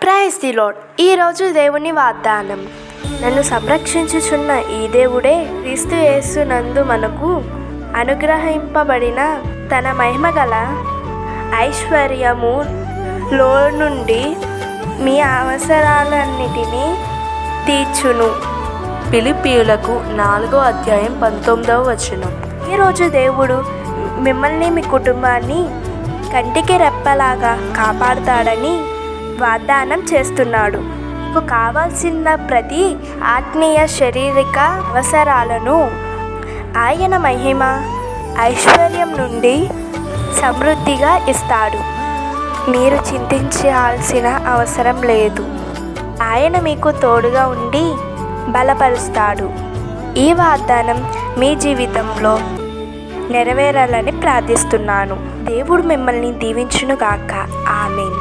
Praise the lord. ఈరోజు దేవుని వాగ్దానం. నన్ను సంరక్షించుచున్న ఈ దేవుడే క్రీస్తు యేసు నందు మనకు అనుగ్రహింపబడిన తన మహిమగల ఐశ్వర్యములో నుండి మీ అవసరాలన్నిటినీ తీర్చును. ఫిలిప్పీయులకు 4:19. ఈరోజు దేవుడు మిమ్మల్ని మీ కుటుంబాన్ని కంటికి రెప్పలాగా కాపాడుతాడని వాగ్దానం చేస్తున్నాడు. మీకు కావాల్సిన ప్రతి ఆత్మీయ శారీరక అవసరాలను ఆయన మహిమ ఐశ్వర్యం నుండి సమృద్ధిగా ఇస్తాడు. మీరు చింతించాల్సిన అవసరం లేదు. ఆయన మీకు తోడుగా ఉండి బలపరుస్తాడు. ఈ వాగ్దానం మీ జీవితంలో నెరవేరాలని ప్రార్థిస్తున్నాను. దేవుడు మిమ్మల్ని దీవించునుగాక. ఆమేన్.